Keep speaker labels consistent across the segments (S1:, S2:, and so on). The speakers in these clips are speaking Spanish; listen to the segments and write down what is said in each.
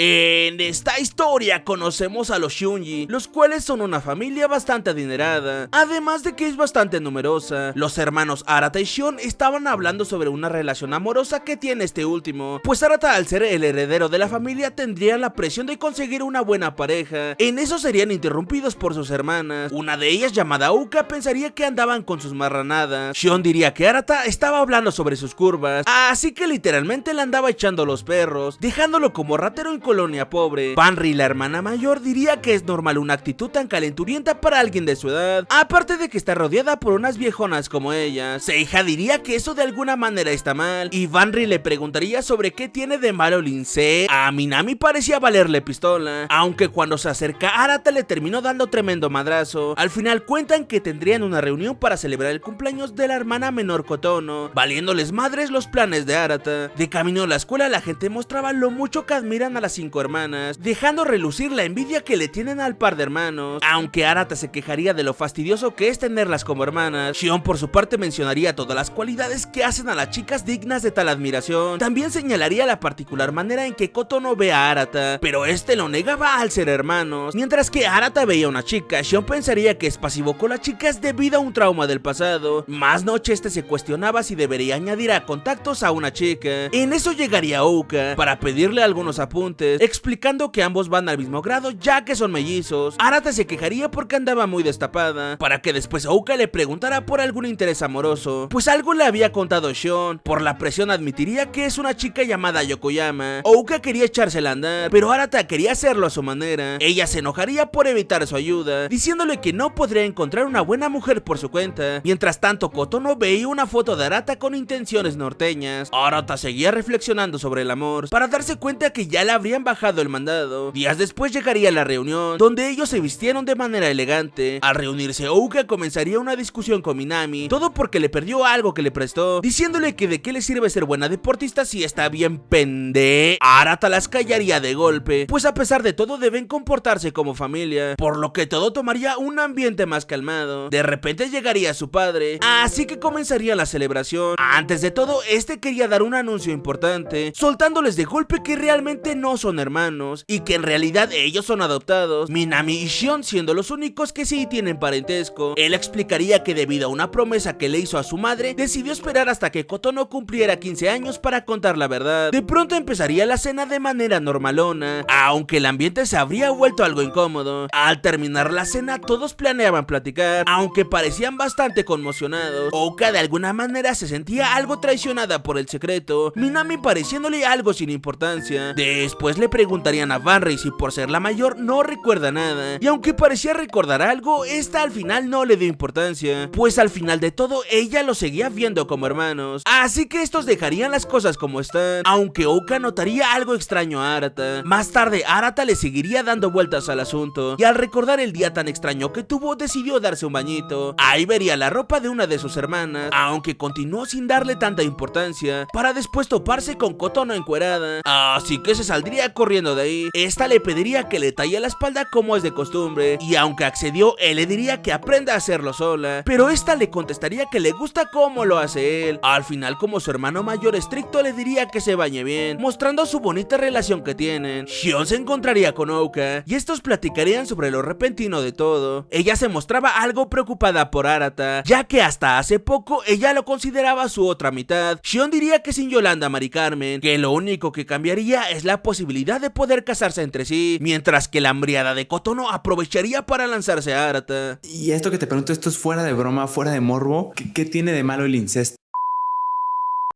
S1: En esta historia conocemos a los Shunji, los cuales son una familia bastante adinerada, además de que es bastante numerosa. Los hermanos Arata y Shion estaban hablando sobre una relación amorosa que tiene este último, pues Arata, al ser el heredero de la familia, tendría la presión de conseguir una buena pareja. En eso serían interrumpidos por sus hermanas. Una de ellas, llamada Uka, pensaría que andaban con sus marranadas. Shion diría que Arata estaba hablando sobre sus curvas, así que literalmente le andaba echando los perros, dejándolo como ratero en colonia pobre. Banri, la hermana mayor, diría que es normal una actitud tan calenturienta para alguien de su edad, aparte de que está rodeada por unas viejonas como ella. Seiha diría que eso de alguna manera está mal, y Banri le preguntaría sobre qué tiene de malo Lince. A Minami parecía valerle pistola, aunque cuando se acerca Arata le terminó dando tremendo madrazo. Al final cuentan que tendrían una reunión para celebrar el cumpleaños de la hermana menor Kotono, valiéndoles madres los planes de Arata. De camino a la escuela, la gente mostraba lo mucho que admiran a las 5 hermanas, dejando relucir la envidia que le tienen al par de hermanos. Aunque Arata se quejaría de lo fastidioso que es tenerlas como hermanas, Shion por su parte mencionaría todas las cualidades que hacen a las chicas dignas de tal admiración. También señalaría la particular manera en que Kotono ve a Arata, pero este lo negaba al ser hermanos. Mientras que Arata veía a una chica, Shion pensaría que es pasivo con las chicas debido a un trauma del pasado. Más noche este se cuestionaba si debería añadir a contactos a una chica. En eso llegaría Ouka para pedirle algunos apuntes, explicando que ambos van al mismo grado ya que son mellizos. Arata se quejaría porque andaba muy destapada, para que después Ouka le preguntara por algún interés amoroso, pues algo le había contado Shion. Por la presión admitiría que es una chica llamada Yokoyama. Ouka quería echársela a andar, pero Arata quería hacerlo a su manera. Ella se enojaría por evitar su ayuda, diciéndole que no podría encontrar una buena mujer por su cuenta. Mientras tanto, Kotono veía una foto de Arata con intenciones norteñas. Arata seguía reflexionando sobre el amor, para darse cuenta que ya le habrían bajado el mandado. Días después llegaría la reunión, donde ellos se vistieron de manera elegante. Al reunirse, Ouka comenzaría una discusión con Minami, todo porque le perdió algo que le prestó, diciéndole que de qué le sirve ser buena deportista si está bien pende. Arata las callaría de golpe, pues a pesar de todo deben comportarse como familia, por lo que todo tomaría un ambiente más calmado. De repente llegaría su padre, así que comenzaría la celebración. Antes de todo, este quería dar un anuncio importante, soltándoles de golpe que realmente no son hermanos, y que en realidad ellos son adoptados, Minami y Shion siendo los únicos que sí tienen parentesco. Él explicaría que debido a una promesa que le hizo a su madre, decidió esperar hasta que Kotono cumpliera 15 años para contar la verdad. De pronto empezaría la cena de manera normalona, aunque el ambiente se habría vuelto algo incómodo. Al terminar la cena, todos planeaban platicar, aunque parecían bastante conmocionados. Ouka de alguna manera se sentía algo traicionada por el secreto, Minami pareciéndole algo sin importancia. Después le preguntarían a Banri si por ser la mayor no recuerda nada, y aunque parecía recordar algo, esta al final no le dio importancia, pues al final de todo ella lo seguía viendo como hermanos, así que estos dejarían las cosas como están, aunque Ouka notaría algo extraño a Arata. Más tarde Arata le seguiría dando vueltas al asunto, y al recordar el día tan extraño que tuvo, decidió darse un bañito. Ahí vería la ropa de una de sus hermanas, aunque continuó sin darle tanta importancia, para después toparse con Kotono encuerada, así que se saldría corriendo de ahí. Esta le pediría que le talle la espalda como es de costumbre, y aunque accedió, él le diría que aprenda a hacerlo sola, pero esta le contestaría que le gusta cómo lo hace él. Al final, como su hermano mayor estricto, le diría que se bañe bien, mostrando su bonita relación que tienen. Shion se encontraría con Ouka, y estos platicarían sobre lo repentino de todo. Ella se mostraba algo preocupada por Arata, ya que hasta hace poco ella lo consideraba su otra mitad. Shion diría que sin Yolanda Mari Carmen, que lo único que cambiaría es la posibilidad de poder casarse entre sí, mientras que la hambriada de Kotono aprovecharía para lanzarse a Arata.
S2: Y esto que te pregunto, ¿esto es fuera de broma, fuera de morbo? ¿Qué tiene de malo el incesto?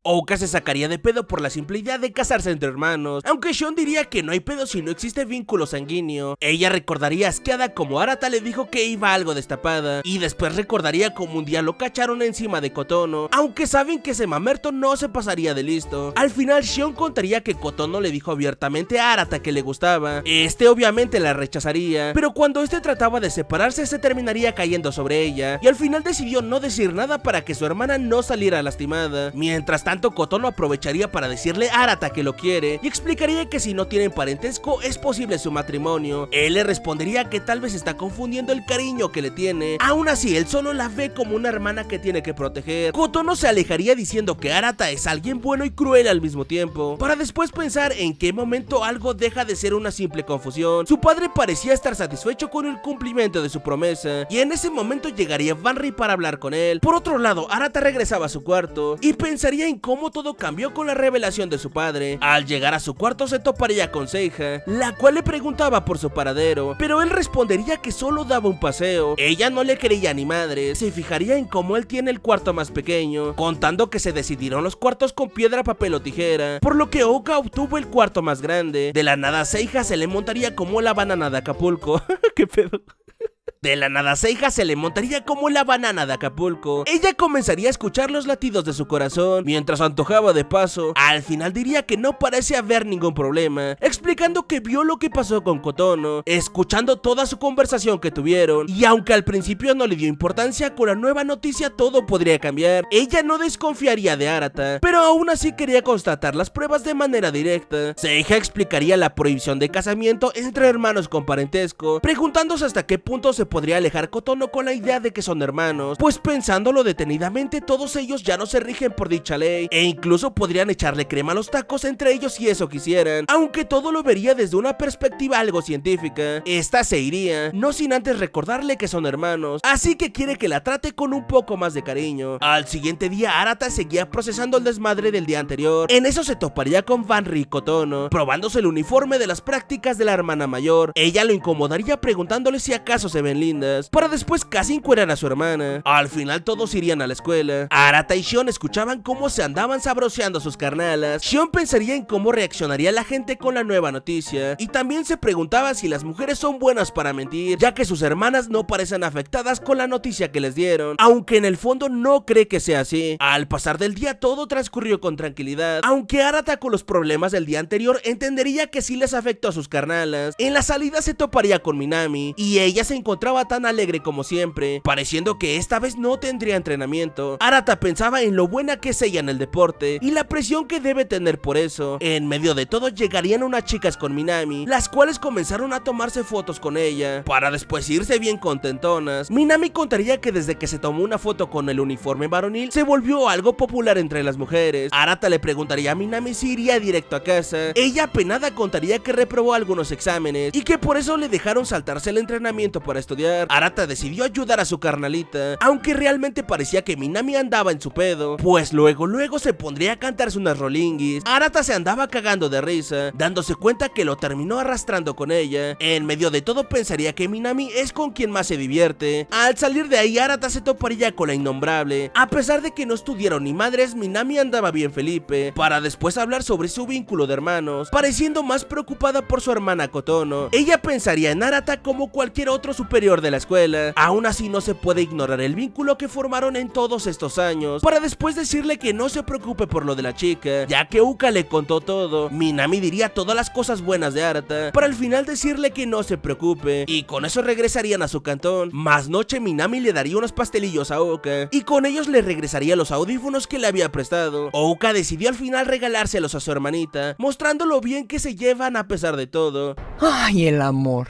S1: Ouka se sacaría de pedo por la simple idea de casarse entre hermanos, aunque Shion diría que no hay pedo si no existe vínculo sanguíneo. Ella recordaría asqueada como Arata le dijo que iba algo destapada, y después recordaría como un día lo cacharon encima de Kotono, aunque saben que ese mamerto no se pasaría de listo. Al final Shion contaría que Kotono le dijo abiertamente a Arata que le gustaba. Este obviamente la rechazaría, pero cuando este trataba de separarse se terminaría cayendo sobre ella, y al final decidió no decir nada para que su hermana no saliera lastimada. Mientras tanto, tanto, Kotono aprovecharía para decirle a Arata que lo quiere y explicaría que si no tienen parentesco es posible su matrimonio. Él le respondería que tal vez está confundiendo el cariño que le tiene. Aún así, él solo la ve como una hermana que tiene que proteger. Kotono se alejaría diciendo que Arata es alguien bueno y cruel al mismo tiempo, para después pensar en qué momento algo deja de ser una simple confusión. Su padre parecía estar satisfecho con el cumplimiento de su promesa, y en ese momento llegaría Banri para hablar con él. Por otro lado, Arata regresaba a su cuarto y pensaría en cómo todo cambió con la revelación de su padre. Al llegar a su cuarto se toparía con Seiha, la cual le preguntaba por su paradero, pero él respondería que solo daba un paseo. Ella no le creía ni madre, se fijaría en cómo él tiene el cuarto más pequeño, contando que se decidieron los cuartos con piedra, papel o tijera, por lo que Ouka obtuvo el cuarto más grande. De la nada Seiha se le montaría como la banana de Acapulco. ¿Qué pedo? De la nada Seiha se le montaría como la banana de Acapulco. Ella comenzaría a escuchar los latidos de su corazón mientras antojaba de paso. Al final diría que no parece haber ningún problema, explicando que vio lo que pasó con Kotono, escuchando toda su conversación que tuvieron, y aunque al principio no le dio importancia, con la nueva noticia todo podría cambiar. Ella no desconfiaría de Arata, pero aún así quería constatar las pruebas de manera directa. Seiha explicaría la prohibición de casamiento entre hermanos con parentesco, preguntándose hasta qué punto se podría alejar Kotono con la idea de que son hermanos, pues pensándolo detenidamente todos ellos ya no se rigen por dicha ley, e incluso podrían echarle crema a los tacos entre ellos si eso quisieran, aunque todo lo vería desde una perspectiva algo científica. Esta se iría, no sin antes recordarle que son hermanos, así que quiere que la trate con un poco más de cariño. Al siguiente día Arata seguía procesando el desmadre del día anterior. En eso se toparía con Banri y Kotono, probándose el uniforme de las prácticas de la hermana mayor. Ella lo incomodaría preguntándole si acaso se ven lindas, para después casi encuerar a su hermana. Al final todos irían a la escuela. Arata y Shion escuchaban cómo se andaban sabroseando sus carnalas. Shion pensaría en cómo reaccionaría la gente con la nueva noticia, y también se preguntaba si las mujeres son buenas para mentir, ya que sus hermanas no parecen afectadas con la noticia que les dieron, aunque en el fondo no cree que sea así. Al pasar del día todo transcurrió con tranquilidad, aunque Arata con los problemas del día anterior entendería que sí les afectó a sus carnalas. En la salida se toparía con Minami, y ella se encontraba tan alegre como siempre, pareciendo que esta vez no tendría entrenamiento. Arata pensaba en lo buena que es ella en el deporte y la presión que debe tener por eso. En medio de todo llegarían unas chicas con Minami, las cuales comenzaron a tomarse fotos con ella, para después irse bien contentonas. Minami contaría que desde que se tomó una foto con el uniforme varonil, se volvió algo popular entre las mujeres. Arata le preguntaría a Minami si iría directo a casa. Ella apenada contaría que reprobó algunos exámenes y que por eso le dejaron saltarse el entrenamiento para estudiar. Arata decidió ayudar a su carnalita, aunque realmente parecía que Minami andaba en su pedo, pues luego se pondría a cantarse unas rolinguis. Arata se andaba cagando de risa, dándose cuenta que lo terminó arrastrando con ella. En medio de todo pensaría que Minami es con quien más se divierte. Al salir de ahí Arata se toparía con la innombrable. A pesar de que no estuvieron ni madres, Minami andaba bien Felipe, para después hablar sobre su vínculo de hermanos, pareciendo más preocupada por su hermana Kotono. Ella pensaría en Arata como cualquier otro superior de la escuela. Aún así no se puede ignorar el vínculo que formaron en todos estos años, para después decirle que no se preocupe por lo de la chica, ya que Uka le contó todo. Minami diría todas las cosas buenas de Arata, para al final decirle que no se preocupe, y con eso regresarían a su cantón. Más noche Minami le daría unos pastelillos a Uka, y con ellos le regresaría los audífonos que le había prestado. Uka decidió al final regalárselos a su hermanita, mostrando lo bien que se llevan a pesar de todo.
S3: ¡Ay, el amor!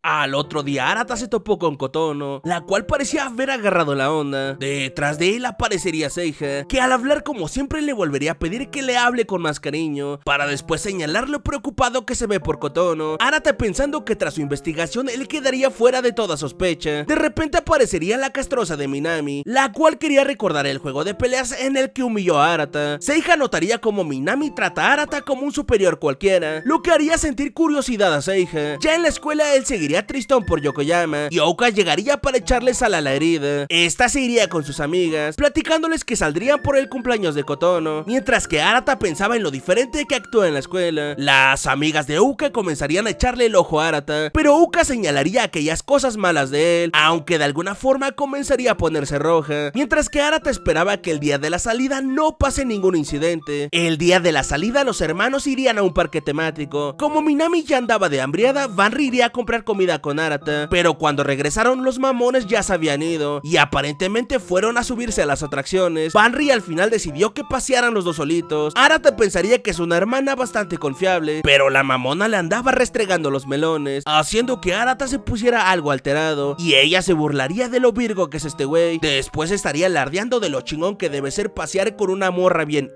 S1: Al otro día Arata se topó con Kotono, la cual parecía haber agarrado la onda. Detrás de él aparecería Seiha, que al hablar como siempre le volvería a pedir que le hable con más cariño, para después señalar lo preocupado que se ve por Kotono. Arata pensando que tras su investigación él quedaría fuera de toda sospecha. De repente aparecería la castrosa de Minami, la cual quería recordar el juego de peleas en el que humilló a Arata. Seiha notaría como Minami trata a Arata como un superior cualquiera, lo que haría sentir curiosidad a Seiha. Ya en la escuela él seguiría tristón por Yokoyama, y Ouka llegaría para echarle sal a la herida. Esta se iría con sus amigas, platicándoles que saldrían por el cumpleaños de Kotono, mientras que Arata pensaba en lo diferente que actúa en la escuela. Las amigas de Ouka comenzarían a echarle el ojo a Arata, pero Ouka señalaría aquellas cosas malas de él, aunque de alguna forma comenzaría a ponerse roja, mientras que Arata esperaba que el día de la salida no pase ningún incidente. El día de la salida los hermanos irían a un parque temático. Como Minami ya andaba de hambriada, Banri iría a comprar comida comida con Arata, pero cuando regresaron los mamones ya se habían ido y aparentemente fueron a subirse a las atracciones. Banri al final decidió que pasearan los dos solitos. Arata pensaría que es una hermana bastante confiable, pero la mamona le andaba restregando los melones, haciendo que Arata se pusiera algo alterado y ella se burlaría de lo virgo que es este güey. Después estaría alardeando de lo chingón que debe ser pasear con una morra bien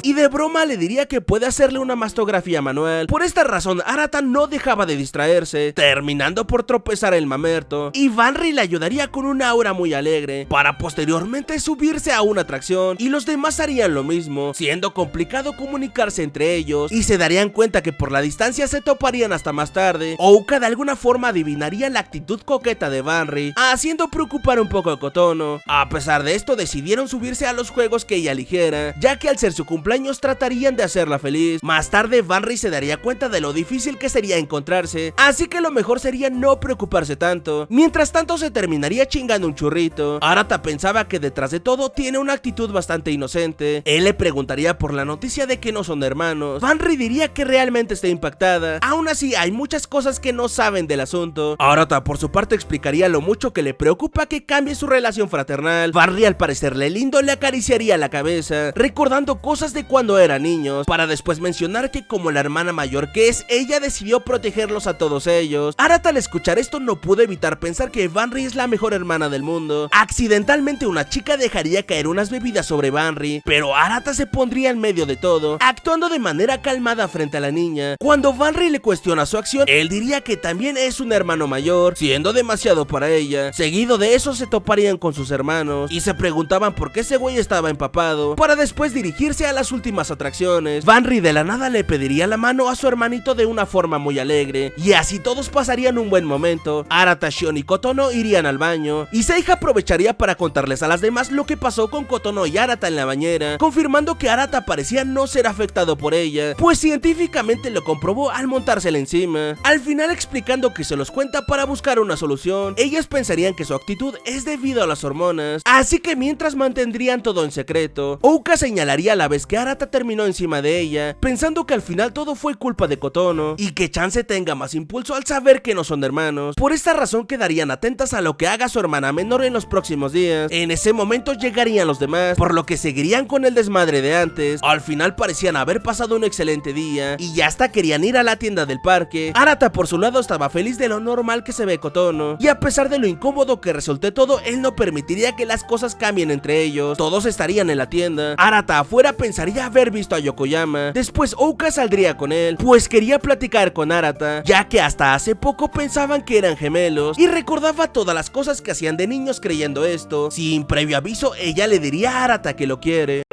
S1: y de broma le diría que puede hacerle una mastografía manual. Por esta razón Arata no dejaba de distraerse, terminando por tropezar el mamerto, y Banri le ayudaría con una aura muy alegre para posteriormente subirse a una atracción y los demás harían lo mismo, siendo complicado comunicarse entre ellos y se darían cuenta que por la distancia se toparían hasta más tarde. Ouka de alguna forma adivinaría la actitud coqueta de Banri, haciendo preocupar un poco a Kotono. A pesar de esto decidieron subirse a los juegos que ella eligiera, ya que al ser su cumpleaños tratarían de hacerla feliz. Más tarde Banri se daría cuenta de lo difícil que sería encontrarse, así que lo mejor sería no preocuparse tanto. Mientras tanto se terminaría chingando un churrito. Arata pensaba que detrás de todo tiene una actitud bastante inocente. Él le preguntaría por la noticia de que no son hermanos. Banri diría que realmente está impactada. Aún así hay muchas cosas que no saben del asunto. Arata por su parte explicaría lo mucho que le preocupa que cambie su relación fraternal. Banri al parecerle lindo le acariciaría la cabeza, recordando cosas de cuando eran niños, para después mencionar que como la hermana mayor que es, ella decidió protegerlos a todos ellos. Arata al escuchar esto no pudo evitar pensar que Banri es la mejor hermana del mundo. Accidentalmente una chica dejaría caer unas bebidas sobre Banri, pero Arata se pondría en medio de todo, actuando de manera calmada frente a la niña. Cuando Banri le cuestiona su acción, él diría que también es un hermano mayor, siendo demasiado para ella. Seguido de eso se toparían con sus hermanos y se preguntaban por qué ese güey estaba empapado, para después dirigirse a las últimas atracciones. Banri de la nada le pediría la mano a su hermanito de una forma muy alegre, y así todos pasarían un buen momento. Arata, Shion y Kotono irían al baño, y Seija aprovecharía para contarles a las demás lo que pasó con Kotono y Arata en la bañera, confirmando que Arata parecía no ser afectado por ella, pues científicamente lo comprobó al montársela encima. Al final explicando que se los cuenta para buscar una solución. Ellas pensarían que su actitud es debido a las hormonas, así que mientras mantendrían todo en secreto. Ouka señalaría a la vez que Arata terminó encima de ella, pensando que al final todo fue culpa de Kotono y que Chance tenga más impulso al saber que no son hermanos. Por esta razón quedarían atentas a lo que haga su hermana menor en los próximos días. En ese momento llegarían los demás, por lo que seguirían con el desmadre de antes. Al final parecían haber pasado un excelente día y ya hasta querían ir a la tienda del parque. Arata por su lado estaba feliz de lo normal que se ve Kotono, y a pesar de lo incómodo que resulte todo, él no permitiría que las cosas cambien entre ellos. Todos estarían en la tienda. Arata afuera pensaría haber visto a Yokoyama. Después Ouka saldría con él, pues quería platicar con Arata, ya que hasta hace poco pensaban que eran gemelos, y recordaba todas las cosas que hacían de niños creyendo esto. Sin previo aviso, ella le diría a Arata que lo quiere.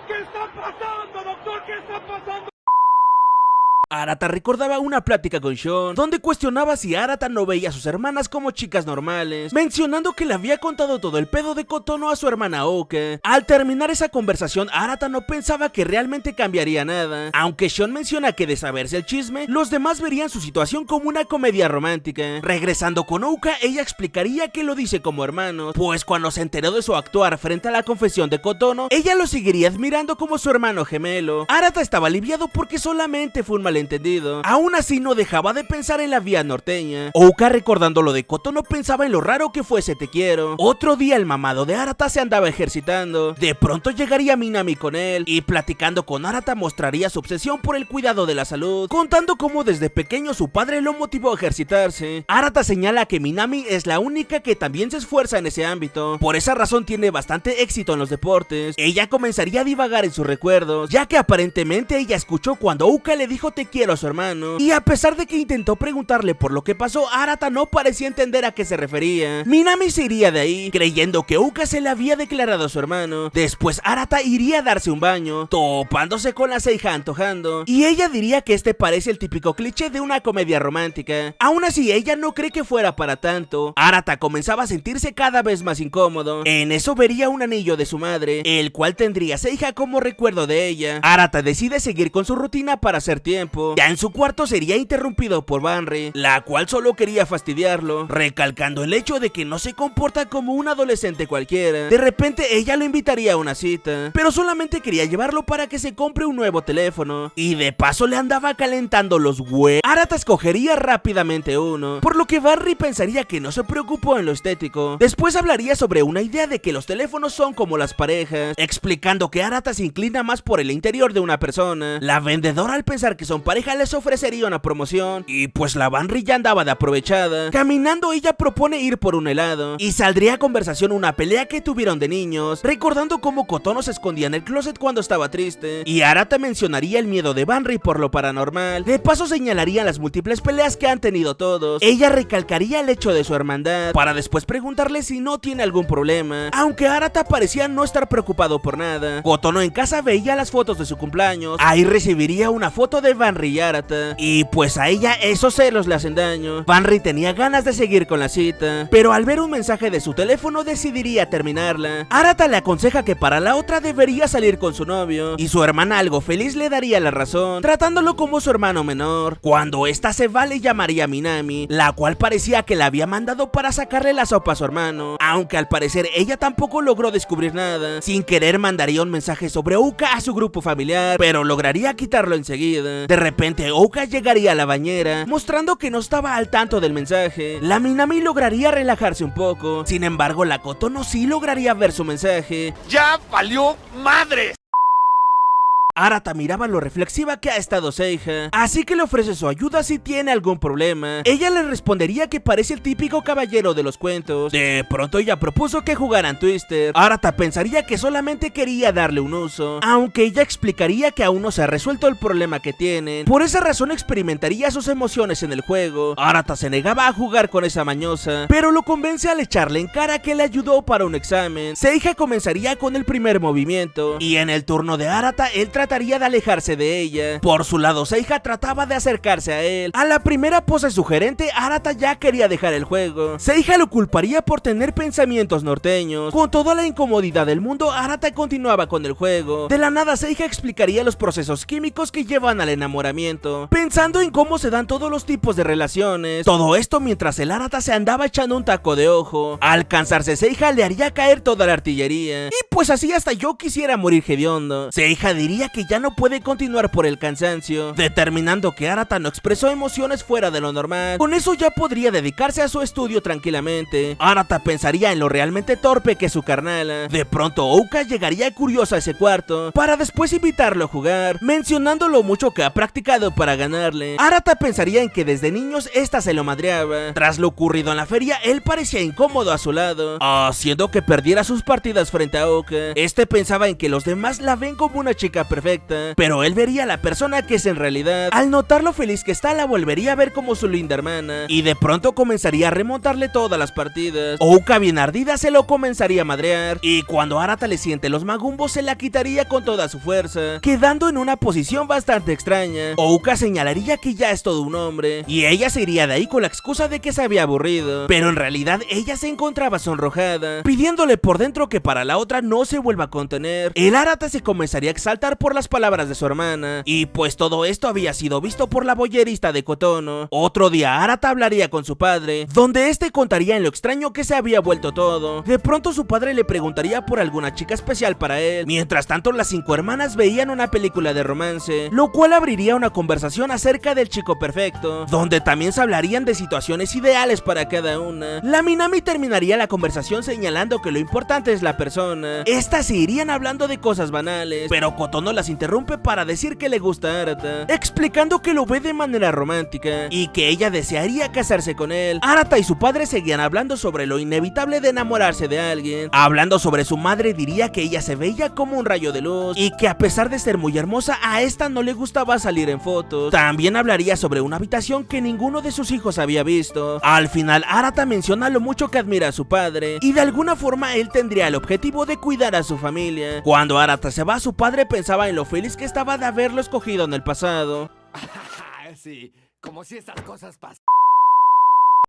S3: ¿Qué está pasando, doctor? ¿Qué está pasando?
S1: Arata recordaba una plática con Shion, donde cuestionaba si Arata no veía a sus hermanas como chicas normales, mencionando que le había contado todo el pedo de Kotono a su hermana Ouka. Al terminar esa conversación, Arata no pensaba que realmente cambiaría nada, aunque Shion menciona que de saberse el chisme, los demás verían su situación como una comedia romántica. Regresando con Ouka, ella explicaría que lo dice como hermanos, pues cuando se enteró de su actuar frente a la confesión de Kotono, ella lo seguiría admirando como su hermano gemelo. Arata estaba aliviado porque solamente fue un malentendido. Aún así no dejaba de pensar en la vía norteña. Ouka, recordando lo de Kotono, pensaba en lo raro que fuese Te quiero. Otro día el mamado de Arata se andaba ejercitando. De pronto llegaría Minami con él y platicando con Arata mostraría su obsesión por el cuidado de la salud, contando cómo desde pequeño su padre lo motivó a ejercitarse. Arata señala que Minami es la única que también se esfuerza en ese ámbito, por esa razón tiene bastante éxito en los deportes. Ella comenzaría a divagar en sus recuerdos, ya que aparentemente ella escuchó cuando Ouka le dijo te quiero a su hermano, y a pesar de que intentó preguntarle por lo que pasó, Arata no parecía entender a qué se refería. Minami se iría de ahí, creyendo que Ouka se le había declarado a su hermano. Después Arata iría a darse un baño, topándose con la Seija antojando, y ella diría que este parece el típico cliché de una comedia romántica. Aún así, ella no cree que fuera para tanto. Arata comenzaba a sentirse cada vez más incómodo. En eso vería un anillo de su madre, el cual tendría Seija como recuerdo de ella. Arata decide seguir con su rutina para hacer tiempo, tiempo, ya en su cuarto sería interrumpido por Banri, la cual solo quería fastidiarlo, recalcando el hecho de que no se comporta como un adolescente cualquiera. De repente ella lo invitaría a una cita, pero solamente quería llevarlo para que se compre un nuevo teléfono, y de paso le andaba calentando los huevos. Arata escogería rápidamente uno, por lo que Banri pensaría que no se preocupó en lo estético. Después hablaría sobre una idea de que los teléfonos son como las parejas, explicando que Arata se inclina más por el interior de una persona. La vendedora, al pensar que son pareja, les ofrecería una promoción, y pues la Banri ya andaba de aprovechada. Caminando, ella propone ir por un helado, y saldría a conversación una pelea que tuvieron de niños, recordando cómo Kotono se escondía en el closet cuando estaba triste, y Arata mencionaría el miedo de Banri por lo paranormal. De paso señalaría las múltiples peleas que han tenido todos. Ella recalcaría el hecho de su hermandad, para después preguntarle si no tiene algún problema, aunque Arata parecía no estar preocupado por nada. Kotono en casa veía las fotos de su cumpleaños, ahí recibiría una foto de Banri y Arata, y pues a ella esos celos le hacen daño. Banri tenía ganas de seguir con la cita, pero al ver un mensaje de su teléfono decidiría terminarla. Arata le aconseja que para la otra debería salir con su novio, y su hermana, algo feliz, le daría la razón, tratándolo como su hermano menor. Cuando esta se va, le llamaría a Minami, la cual parecía que la había mandado para sacarle la sopa a su hermano, aunque al parecer ella tampoco logró descubrir nada. Sin querer mandaría un mensaje sobre Ouka a su grupo familiar, pero lograría quitarlo enseguida. De repente Ouka llegaría a la bañera, mostrando que no estaba al tanto del mensaje. La Minami lograría relajarse un poco, sin embargo la Kotono sí lograría ver su mensaje.
S3: ¡Ya valió madres!
S1: Arata miraba lo reflexiva que ha estado Seiha, así que le ofrece su ayuda si tiene algún problema. Ella le respondería que parece el típico caballero de los cuentos. De pronto ella propuso que jugaran Twister. Arata pensaría que solamente quería darle un uso, aunque ella explicaría que aún no se ha resuelto el problema que tienen. Por esa razón experimentaría sus emociones en el juego. Arata se negaba a jugar con esa mañosa, pero lo convence al echarle en cara que le ayudó para un examen. Seiha comenzaría con el primer movimiento, y en el turno de Arata él trataría de alejarse de ella. Por su lado, Seiha trataba de acercarse a él. A la primera pose sugerente, Arata ya quería dejar el juego. Seiha lo culparía por tener pensamientos norteños. Con toda la incomodidad del mundo, Arata continuaba con el juego. De la nada, Seiha explicaría los procesos químicos que llevan al enamoramiento, pensando en cómo se dan todos los tipos de relaciones. Todo esto mientras el Arata se andaba echando un taco de ojo. Al cansarse, Seiha le haría caer toda la artillería, y pues así hasta yo quisiera morir hediondo. Seiha diría que ya no puede continuar por el cansancio, determinando que Arata no expresó emociones fuera de lo normal. Con eso ya podría dedicarse a su estudio tranquilamente. Arata pensaría en lo realmente torpe que es su carnala. De pronto Ouka llegaría curiosa a ese cuarto, para después invitarlo a jugar, mencionando lo mucho que ha practicado para ganarle. Arata pensaría en que desde niños esta se lo madreaba. Tras lo ocurrido en la feria, él parecía incómodo a su lado, haciendo que perdiera sus partidas frente a Ouka. Este pensaba en que los demás la ven como una chica perfecta, pero él vería a la persona que es en realidad. Al notar lo feliz que está, la volvería a ver como su linda hermana, y de pronto comenzaría a remontarle todas las partidas. Ouka, bien ardida, se lo comenzaría a madrear, y cuando Arata le siente los magumbos, se la quitaría con toda su fuerza, quedando en una posición bastante extraña. Ouka señalaría que ya es todo un hombre, y ella se iría de ahí con la excusa de que se había aburrido, pero en realidad ella se encontraba sonrojada, pidiéndole por dentro que para la otra no se vuelva a contener. El Arata se comenzaría a exaltar por las palabras de su hermana, y pues todo esto había sido visto por la boyerista de Kotono. Otro día Arata hablaría con su padre, donde este contaría en lo extraño que se había vuelto todo. De pronto su padre le preguntaría por alguna chica especial para él. Mientras tanto, las 5 hermanas veían una película de romance, lo cual abriría una conversación acerca del chico perfecto, donde también se hablarían de situaciones ideales para cada una. La Minami terminaría la conversación señalando que lo importante es la persona. Estas se irían hablando de cosas banales, pero Kotono las interrumpe para decir que le gusta a Arata, explicando que lo ve de manera romántica y que ella desearía casarse con él. Arata y su padre seguían hablando sobre lo inevitable de enamorarse de alguien. Hablando sobre su madre, diría que ella se veía como un rayo de luz y que a pesar de ser muy hermosa, a esta no le gustaba salir en fotos. También hablaría sobre una habitación que ninguno de sus hijos había visto. Al final, Arata menciona lo mucho que admira a su padre y de alguna forma él tendría el objetivo de cuidar a su familia. Cuando Arata se va, su padre pensaba en lo feliz que estaba de haberlo escogido en el pasado.
S3: Sí, como si estas cosas pasan.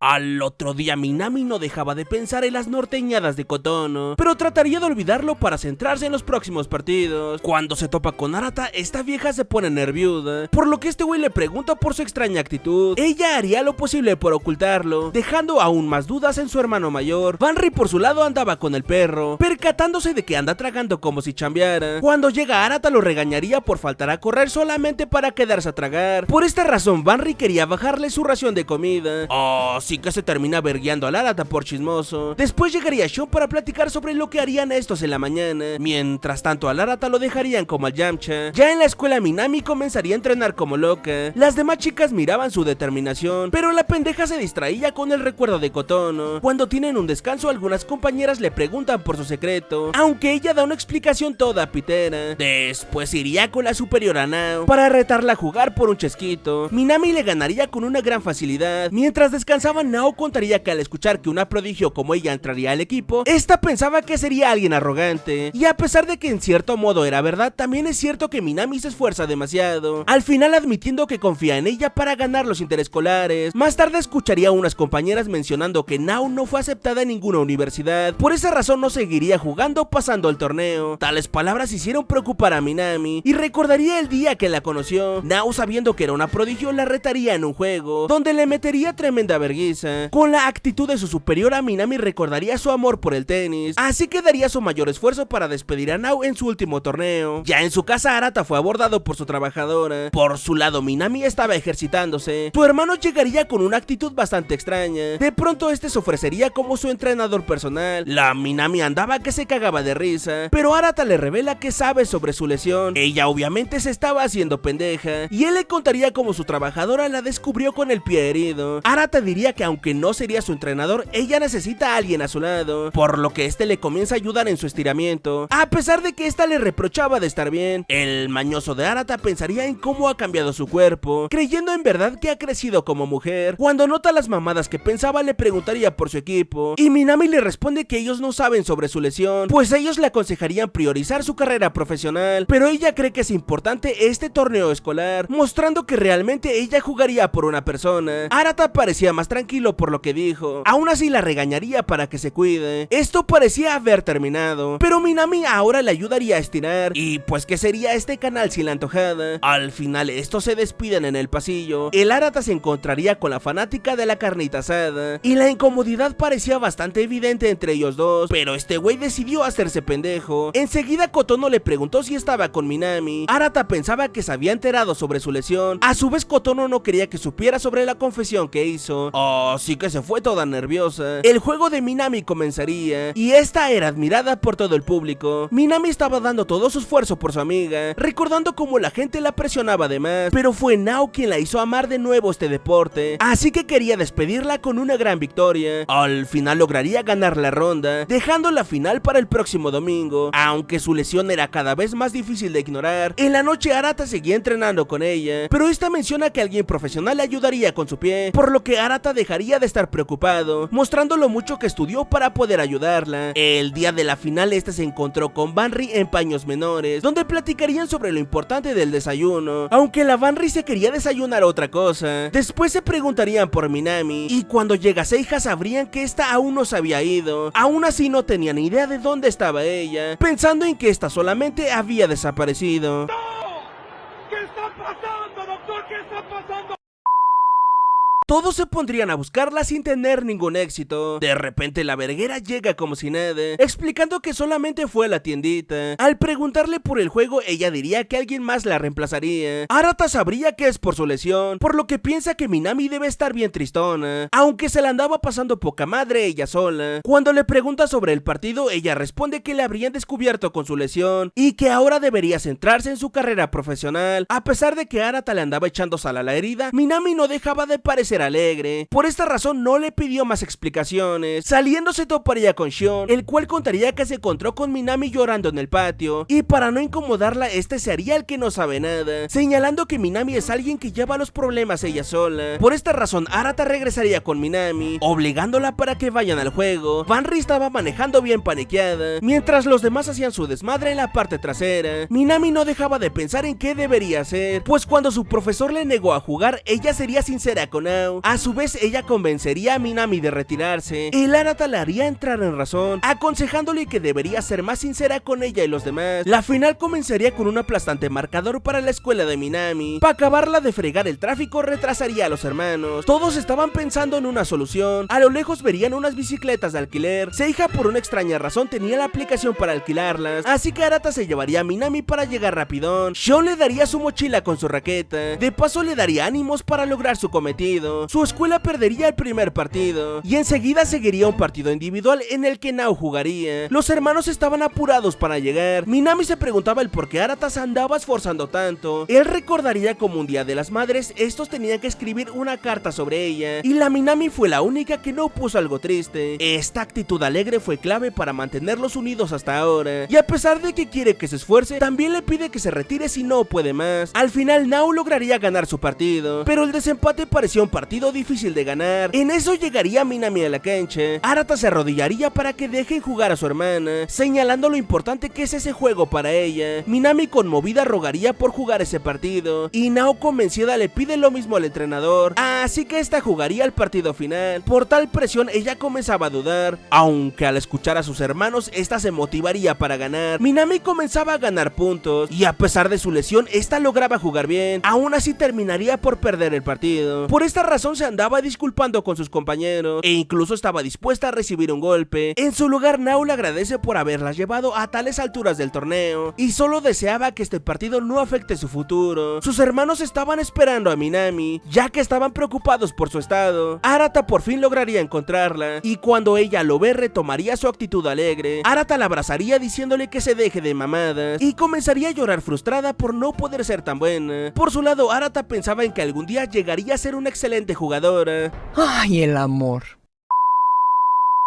S1: Al otro día Minami no dejaba de pensar en las norteñadas de Kotono, pero trataría de olvidarlo para centrarse en los próximos partidos. Cuando se topa con Arata, esta vieja se pone nerviosa, por lo que este güey le pregunta por su extraña actitud. Ella haría lo posible por ocultarlo, dejando aún más dudas en su hermano mayor. Banri por su lado andaba con el perro, percatándose de que anda tragando como si chambeara. Cuando llega Arata lo regañaría por faltar a correr solamente para quedarse a tragar. Por esta razón Banri quería bajarle su ración de comida. Oh, sí que se termina vergueando al Arata por chismoso. Después llegaría Shun para platicar sobre lo que harían estos en la mañana. Mientras tanto al Arata lo dejarían como al Yamcha. Ya en la escuela Minami comenzaría a entrenar como loca. Las demás chicas miraban su determinación, pero la pendeja se distraía con el recuerdo de Kotono. Cuando tienen un descanso, algunas compañeras le preguntan por su secreto, aunque ella da una explicación toda pitera. Después iría con la superiora Nao para retarla a jugar por un chesquito. Minami le ganaría con una gran facilidad. Mientras descansaban, Nao contaría que al escuchar que una prodigio como ella entraría al equipo, esta pensaba que sería alguien arrogante. Y a pesar de que en cierto modo era verdad, también es cierto que Minami se esfuerza demasiado, al final admitiendo que confía en ella para ganar los interescolares. Más tarde escucharía a unas compañeras mencionando que Nao no fue aceptada en ninguna universidad, por esa razón no seguiría jugando pasando el torneo. Tales palabras hicieron preocupar a Minami y recordaría el día que la conoció. Nao, sabiendo que era una prodigio, la retaría en un juego donde le metería tremenda vergüenza. Con la actitud de su superiora, Minami recordaría su amor por el tenis, así que daría su mayor esfuerzo para despedir a Nao en su último torneo. Ya en su casa, Arata fue abordado por su trabajadora. Por su lado, Minami estaba ejercitándose. Tu hermano llegaría con una actitud bastante extraña. De pronto este se ofrecería como su entrenador personal. La Minami andaba que se cagaba de risa, pero Arata le revela que sabe sobre su lesión. Ella obviamente se estaba haciendo pendeja, y él le contaría cómo su trabajadora la descubrió con el pie herido. Arata diría que aunque no sería su entrenador, ella necesita a alguien a su lado, por lo que este le comienza a ayudar en su estiramiento, a pesar de que esta le reprochaba de estar bien. El mañoso de Arata pensaría en cómo ha cambiado su cuerpo, creyendo en verdad que ha crecido como mujer. Cuando nota las mamadas que pensaba, le preguntaría por su equipo, y Minami le responde que ellos no saben sobre su lesión, pues ellos le aconsejarían priorizar su carrera profesional, pero ella cree que es importante este torneo escolar, mostrando que realmente ella jugaría por una persona. Arata parecía más tranquilo por lo que dijo, aún así la regañaría para que se cuide. Esto parecía haber terminado, pero Minami ahora le ayudaría a estirar, y pues ¿qué sería este canal sin la antojada? Al final estos se despiden en el pasillo. El Arata se encontraría con la fanática de la carnita asada, y la incomodidad parecía bastante evidente entre ellos dos, pero este güey decidió hacerse pendejo. Enseguida Kotono le preguntó si estaba con Minami. Arata pensaba que se había enterado sobre su lesión. A su vez Kotono no quería que supiera sobre la confesión que hizo. Oh, sí que se fue toda nerviosa. El juego de Minami comenzaría, y esta era admirada por todo el público. Minami estaba dando todo su esfuerzo por su amiga, recordando cómo la gente la presionaba de más, pero fue Nao quien la hizo amar de nuevo este deporte, así que quería despedirla con una gran victoria. Al final lograría ganar la ronda, dejando la final para el próximo domingo, aunque su lesión era cada vez más difícil de ignorar. En la noche Arata seguía entrenando con ella, pero esta menciona que alguien profesional le ayudaría con su pie, por lo que Arata dejaría de estar preocupado, mostrando lo mucho que estudió para poder ayudarla. El día de la final este se encontró con Banri en paños menores, donde platicarían sobre lo importante del desayuno, aunque la Banri se quería desayunar otra cosa. Después se preguntarían por Minami, y cuando llega Seiha sabrían que esta aún no se había ido. Aún así no tenían idea de dónde estaba ella, pensando en que esta solamente había desaparecido.
S3: ¡No! ¿Qué está pasando, doctor? ¿Qué está pasando?
S1: Todos se pondrían a buscarla sin tener ningún éxito. De repente la verguera llega como si nada, explicando que solamente fue a la tiendita. Al preguntarle por el juego, ella diría que alguien más la reemplazaría. Arata sabría que es por su lesión, por lo que piensa que Minami debe estar bien tristona, aunque se la andaba pasando poca madre ella sola. Cuando le pregunta sobre el partido, ella responde que le habrían descubierto con su lesión y que ahora debería centrarse en su carrera profesional. A pesar de que Arata le andaba echando sal a la herida, Minami no dejaba de parecer alegre. Por esta razón no le pidió más explicaciones. Saliendo se toparía con Shion, el cual contaría que se encontró con Minami llorando en el patio, y para no incomodarla este se haría el que no sabe nada, señalando que Minami es alguien que lleva los problemas ella sola. Por esta razón Arata regresaría con Minami, obligándola para que vayan al juego. Banri estaba manejando bien paniqueada, mientras los demás hacían su desmadre en la parte trasera. Minami no dejaba de pensar en qué debería hacer, pues cuando su profesor le negó a jugar, ella sería sincera con Nao. A su vez, ella convencería a Minami de retirarse. El Arata la haría entrar en razón, aconsejándole que debería ser más sincera con ella y los demás. La final comenzaría con un aplastante marcador para la escuela de Minami. Para acabarla de fregar el tráfico, retrasaría a los hermanos. Todos estaban pensando en una solución. A lo lejos verían unas bicicletas de alquiler. Seija, por una extraña razón, tenía la aplicación para alquilarlas, así que Arata se llevaría a Minami para llegar rapidón. Shon le daría su mochila con su raqueta. De paso le daría ánimos para lograr su cometido. Su escuela perdería el primer partido y enseguida seguiría un partido individual en el que Nao jugaría. Los hermanos estaban apurados para llegar. Minami se preguntaba el por qué Arata se andaba esforzando tanto. Él recordaría como un día de las madres estos tenían que escribir una carta sobre ella y la Minami fue la única que no puso algo triste. Esta actitud alegre fue clave para mantenerlos unidos hasta ahora, y a pesar de que quiere que se esfuerce, también le pide que se retire si no puede más. Al final Nao lograría ganar su partido, pero el desempate parecía un partido difícil de ganar. En eso llegaría Minami a la cancha. Arata se arrodillaría para que dejen jugar a su hermana, señalando lo importante que es ese juego para ella. Minami, conmovida, rogaría por jugar ese partido, y Nao, convencida, le pide lo mismo al entrenador, así que esta jugaría el partido final. Por tal presión ella comenzaba a dudar, aunque al escuchar a sus hermanos esta se motivaría para ganar. Minami comenzaba a ganar puntos, y a pesar de su lesión esta lograba jugar bien. Aún así terminaría por perder el partido. Por esta razón se andaba disculpando con sus compañeros, e incluso estaba dispuesta a recibir un golpe. En su lugar, Nao le agradece por haberlas llevado a tales alturas del torneo, y solo deseaba que este partido no afecte su futuro. Sus hermanos estaban esperando a Minami, ya que estaban preocupados por su estado. Arata por fin lograría encontrarla, y cuando ella lo ve retomaría su actitud alegre. Arata la abrazaría diciéndole que se deje de mamadas, y comenzaría a llorar frustrada por no poder ser tan buena. Por su lado, Arata pensaba en que algún día llegaría a ser una excelente jugadora.
S4: Ay, el amor.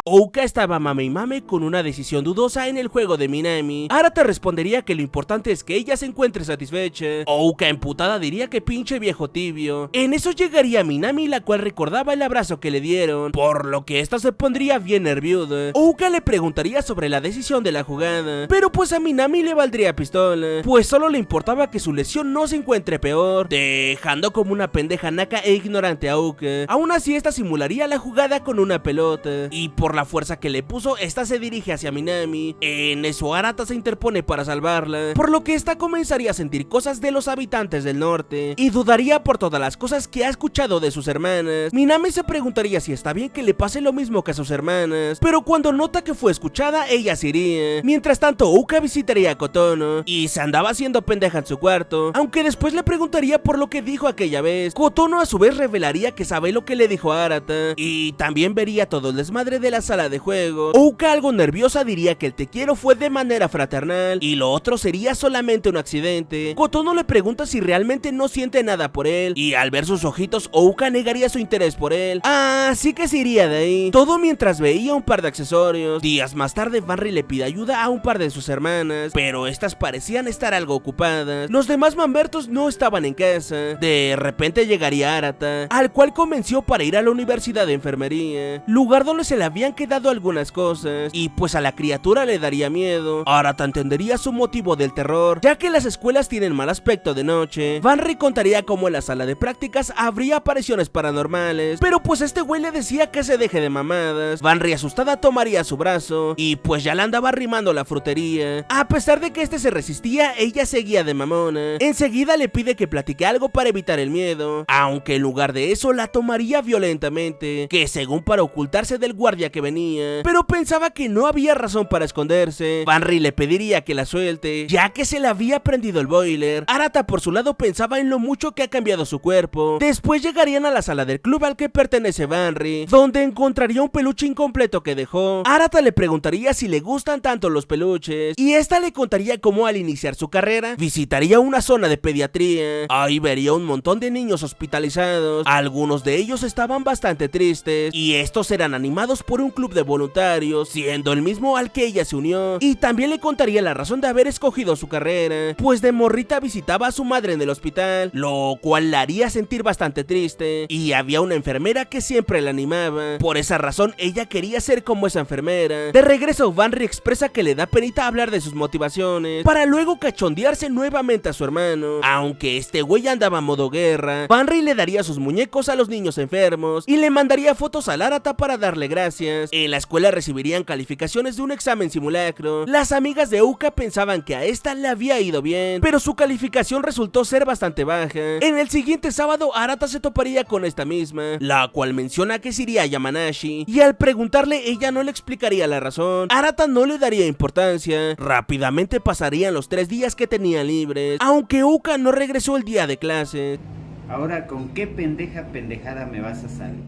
S1: Ouka estaba mame y mame con una decisión dudosa en el juego de Minami. Arata respondería que lo importante es que ella se encuentre satisfecha. Ouka, emputada, diría que pinche viejo tibio. En eso llegaría Minami, la cual recordaba el abrazo que le dieron, por lo que esta se pondría bien nerviosa. Ouka le preguntaría sobre la decisión de la jugada, pero pues a Minami le valdría pistola, pues solo le importaba que su lesión no se encuentre peor, dejando como una pendeja naca e ignorante a Ouka. Aún así, esta simularía la jugada con una pelota, y por la fuerza que le puso, esta se dirige hacia Minami. En eso Arata se interpone para salvarla, por lo que esta comenzaría a sentir cosas de los habitantes del norte, y dudaría por todas las cosas que ha escuchado de sus hermanas. Minami se preguntaría si está bien que le pase lo mismo que a sus hermanas, pero cuando nota que fue escuchada, ella se iría. Mientras tanto, Ouka visitaría a Kotono, y se andaba haciendo pendeja en su cuarto, aunque después le preguntaría por lo que dijo aquella vez. Kotono a su vez revelaría que sabe lo que le dijo a Arata, y también vería todo el desmadre de la sala de juego. Ouka, algo nerviosa, diría que el te quiero fue de manera fraternal y lo otro sería solamente un accidente. Kotono le pregunta si realmente no siente nada por él, y al ver sus ojitos, Ouka negaría su interés por él, así que se iría de ahí. Todo mientras veía un par de accesorios. Días más tarde, Banri le pide ayuda a un par de sus hermanas, pero estas parecían estar algo ocupadas. Los demás mambertos no estaban en casa. De repente llegaría Arata, al cual convenció para ir a la universidad de enfermería, lugar donde se le habían quedado algunas cosas, y pues a la criatura le daría miedo. Arata entendería su motivo del terror, ya que las escuelas tienen mal aspecto de noche. Banri contaría cómo en la sala de prácticas habría apariciones paranormales, pero pues este güey le decía que se deje de mamadas. Banri, asustada, tomaría su brazo, y pues ya la andaba arrimando la frutería. A pesar de que este se resistía, ella seguía de mamona. Enseguida le pide que platique algo para evitar el miedo, aunque en lugar de eso la tomaría violentamente, que según para ocultarse del guardia que venía, pero pensaba que no había razón para esconderse. Banri le pediría que la suelte, ya que se le había prendido el boiler. Arata por su lado pensaba en lo mucho que ha cambiado su cuerpo. Después llegarían a la sala del club al que pertenece Banri, donde encontraría un peluche incompleto que dejó. Arata le preguntaría si le gustan tanto los peluches, y esta le contaría cómo al iniciar su carrera visitaría una zona de pediatría. Ahí vería un montón de niños hospitalizados. Algunos de ellos estaban bastante tristes, y estos eran animados por un un club de voluntarios, siendo el mismo al que ella se unió, y también le contaría la razón de haber escogido su carrera, pues de morrita visitaba a su madre en el hospital, lo cual la haría sentir bastante triste, y había una enfermera que siempre la animaba. Por esa razón ella quería ser como esa enfermera. De regreso, Vanry expresa que le da penita hablar de sus motivaciones, para luego cachondearse nuevamente a su hermano. Aunque este güey andaba a modo guerra, Vanry le daría sus muñecos a los niños enfermos y le mandaría fotos a Arata para darle gracias. En la escuela recibirían calificaciones de un examen simulacro. Las amigas de Uka pensaban que a esta le había ido bien, pero su calificación resultó ser bastante baja. En el siguiente sábado, Arata se toparía con esta misma, la cual menciona que se iría a Yamanashi, y al preguntarle ella no le explicaría la razón. Arata no le daría importancia. Rápidamente pasarían los 3 días que tenían libres, aunque Uka no regresó el día de clases.
S4: Ahora, ¿con qué pendejada me vas a salir?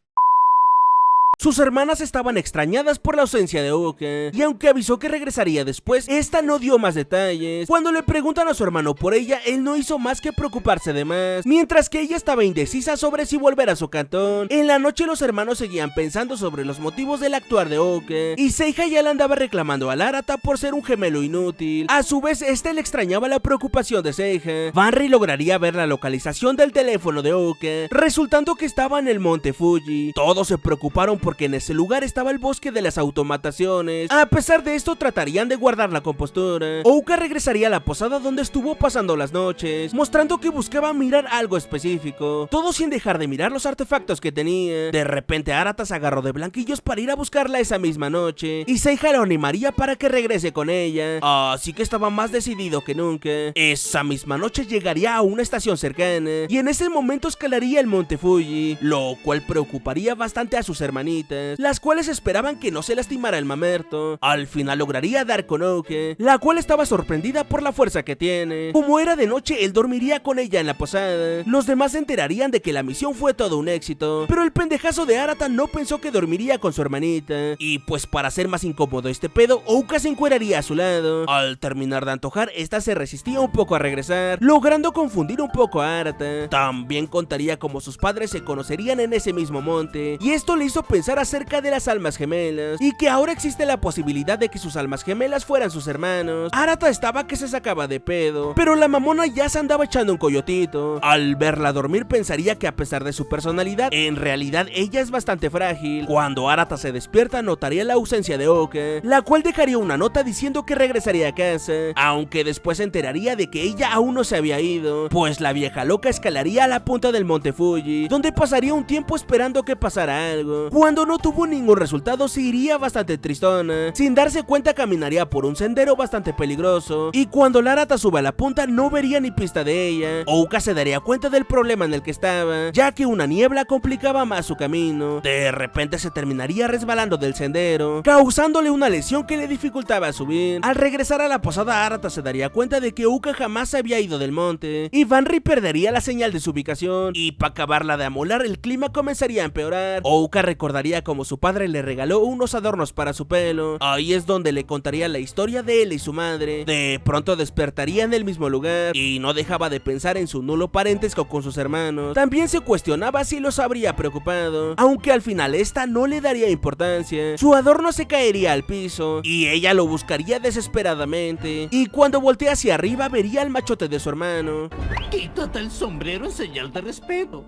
S1: Sus hermanas estaban extrañadas por la ausencia de Uka, y aunque avisó que regresaría después, esta no dio más detalles. Cuando le preguntan a su hermano por ella, él no hizo más que preocuparse de más, mientras que ella estaba indecisa sobre si volver a su cantón. En la noche los hermanos seguían pensando sobre los motivos del actuar de Uka, y Seiha ya le andaba reclamando a Arata por ser un gemelo inútil. A su vez, este le extrañaba la preocupación de Seiha. Vanry lograría ver la localización del teléfono de Uka, resultando que estaba en el monte Fuji. Todos se preocuparon porque en ese lugar estaba el bosque de las automataciones. A pesar de esto, tratarían de guardar la compostura. Uka regresaría a la posada donde estuvo pasando las noches, mostrando que buscaba mirar algo específico, todo sin dejar de mirar los artefactos que tenía. De repente Arata se agarró de blanquillos para ir a buscarla esa misma noche, y Seiha lo animaría para que regrese con ella, así que estaba más decidido que nunca. Esa misma noche llegaría a una estación cercana, y en ese momento escalaría el monte Fuji, lo cual preocuparía bastante a sus hermanitas, las cuales esperaban que no se lastimara el mamerto. Al final lograría dar con Uka, la cual estaba sorprendida por la fuerza que tiene. Como era de noche, él dormiría con ella en la posada. Los demás se enterarían de que la misión fue todo un éxito, pero el pendejazo de Arata no pensó que dormiría con su hermanita, y pues para hacer más incómodo este pedo, Uka se encueraría a su lado. Al terminar de antojar, esta se resistía un poco a regresar, logrando confundir un poco a Arata. También contaría cómo sus padres se conocerían en ese mismo monte, y esto le hizo pensar acerca de las almas gemelas, y que ahora existe la posibilidad de que sus almas gemelas fueran sus hermanos. Arata estaba que se sacaba de pedo, pero la mamona ya se andaba echando un coyotito. Al verla dormir pensaría que a pesar de su personalidad, en realidad ella es bastante frágil. Cuando Arata se despierta notaría la ausencia de Uka, la cual dejaría una nota diciendo que regresaría a casa, aunque después se enteraría de que ella aún no se había ido, pues la vieja loca escalaría a la punta del monte Fuji, donde pasaría un tiempo esperando que pasara algo. Cuando no tuvo ningún resultado, se iría bastante tristona. Sin darse cuenta, caminaría por un sendero bastante peligroso, y cuando la Arata sube a la punta no vería ni pista de ella. Uka se daría cuenta del problema en el que estaba, ya que una niebla complicaba más su camino. De repente se terminaría resbalando del sendero, causándole una lesión que le dificultaba subir. Al regresar a la posada, Arata se daría cuenta de que Uka jamás se había ido del monte, y Vanry perdería la señal de su ubicación, y para acabarla de amolar, el clima comenzaría a empeorar. Uka recordaría como su padre le regaló unos adornos para su pelo. Ahí es donde le contaría la historia de él y su madre. De pronto despertaría en el mismo lugar, y no dejaba de pensar en su nulo parentesco con sus hermanos. También se cuestionaba si los habría preocupado, aunque al final esta no le daría importancia. Su adorno se caería al piso, y ella lo buscaría desesperadamente, y cuando voltea hacia arriba vería al machote de su hermano.
S5: Quítate el sombrero en señal de respeto.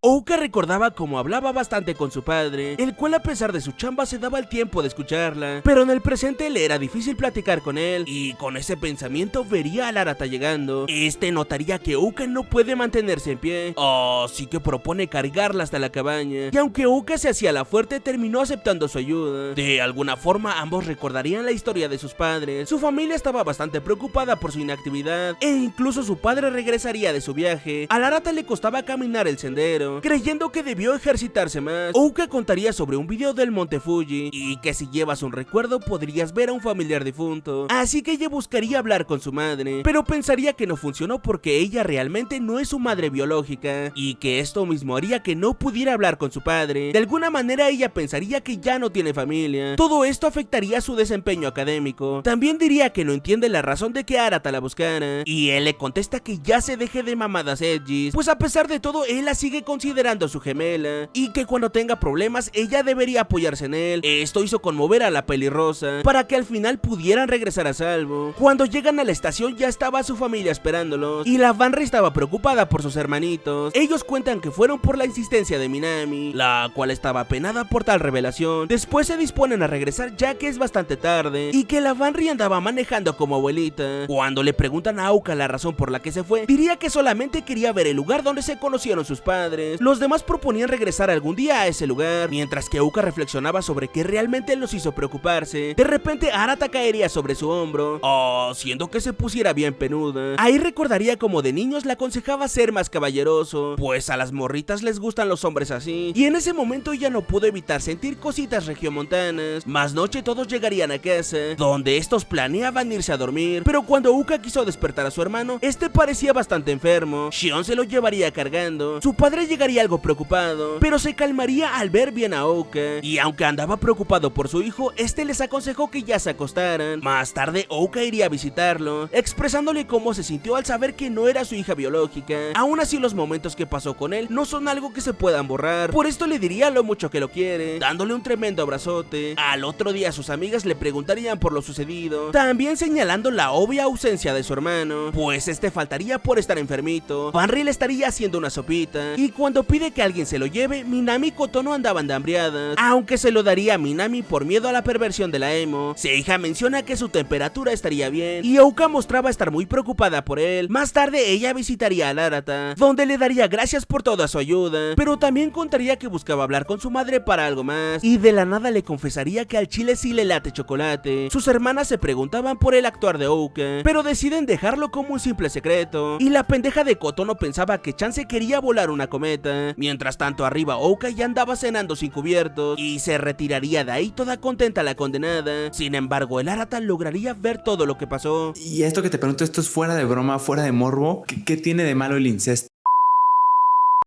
S1: Uka recordaba cómo hablaba bastante con su padre, el cual a pesar de su chamba se daba el tiempo de escucharla, pero en el presente le era difícil platicar con él, y con ese pensamiento vería a Arata llegando. Este notaría que Uka no puede mantenerse en pie, así que propone cargarla hasta la cabaña, y aunque Uka se hacía la fuerte, terminó aceptando su ayuda. De alguna forma ambos recordarían la historia de sus padres. Su familia estaba bastante preocupada por su inactividad, e incluso su padre regresaría de su viaje. A Arata le costaba caminar el sendero, creyendo que debió ejercitarse más. Uka contaría sobre un video del monte Fuji, y que si llevas un recuerdo podrías ver a un familiar difunto, así que ella buscaría hablar con su madre, pero pensaría que no funcionó porque ella realmente no es su madre biológica, y que esto mismo haría que no pudiera hablar con su padre. De alguna manera ella pensaría que ya no tiene familia. Todo esto afectaría su desempeño académico. También diría que no entiende la razón de que Arata la buscara, y él le contesta que ya se deje de mamadas edgys, pues a pesar de todo él la sigue considerando considerando a su gemela y que cuando tenga problemas ella debería apoyarse en él. Esto hizo conmover a la pelirrosa para que al final pudieran regresar a salvo. Cuando llegan a la estación ya estaba su familia esperándolos y la Banri estaba preocupada por sus hermanitos. Ellos cuentan que fueron por la insistencia de Minami, la cual estaba apenada por tal revelación. Después se disponen a regresar ya que es bastante tarde y que la Banri andaba manejando como abuelita. Cuando le preguntan a Uka la razón por la que se fue, diría que solamente quería ver el lugar donde se conocieron sus padres. Los demás proponían regresar algún día a ese lugar, mientras que Uka reflexionaba sobre qué realmente los hizo preocuparse. De repente Arata caería sobre su hombro, haciendo que se pusiera bien penuda. Ahí recordaría como de niños le aconsejaba ser más caballeroso, pues a las morritas les gustan los hombres así, y en ese momento ella no pudo evitar sentir cositas regiomontanas. Más noche todos llegarían a casa, donde estos planeaban irse a dormir, pero cuando Uka quiso despertar a su hermano, este parecía bastante enfermo. Shion se lo llevaría cargando. Su padre llegaría algo preocupado, pero se calmaría al ver bien a Uka, y aunque andaba preocupado por su hijo, este les aconsejó que ya se acostaran. Más tarde Uka iría a visitarlo, expresándole cómo se sintió al saber que no era su hija biológica. Aún así los momentos que pasó con él no son algo que se puedan borrar, por esto le diría lo mucho que lo quiere, dándole un tremendo abrazote. Al otro día sus amigas le preguntarían por lo sucedido, también señalando la obvia ausencia de su hermano, pues este faltaría por estar enfermito. Banri le estaría haciendo una sopita, y cuando pide que alguien se lo lleve, Minami y Kotono andaban de hambriadas, aunque se lo daría a Minami por miedo a la perversión de la emo. Seija menciona que su temperatura estaría bien, y Ouka mostraba estar muy preocupada por él. Más tarde ella visitaría a Arata, donde le daría gracias por toda su ayuda, pero también contaría que buscaba hablar con su madre para algo más, y de la nada le confesaría que al chile sí le late chocolate. Sus hermanas se preguntaban por el actuar de Ouka, pero deciden dejarlo como un simple secreto, y la pendeja de Kotono pensaba que Chance quería volar una cometa. Mientras tanto arriba Ouka ya andaba cenando sin cubiertos, y se retiraría de ahí toda contenta la condenada. Sin embargo el Arata lograría ver todo lo que pasó.
S2: Y esto que te pregunto, ¿esto es fuera de broma, fuera de morbo? ¿Qué tiene de malo el incesto?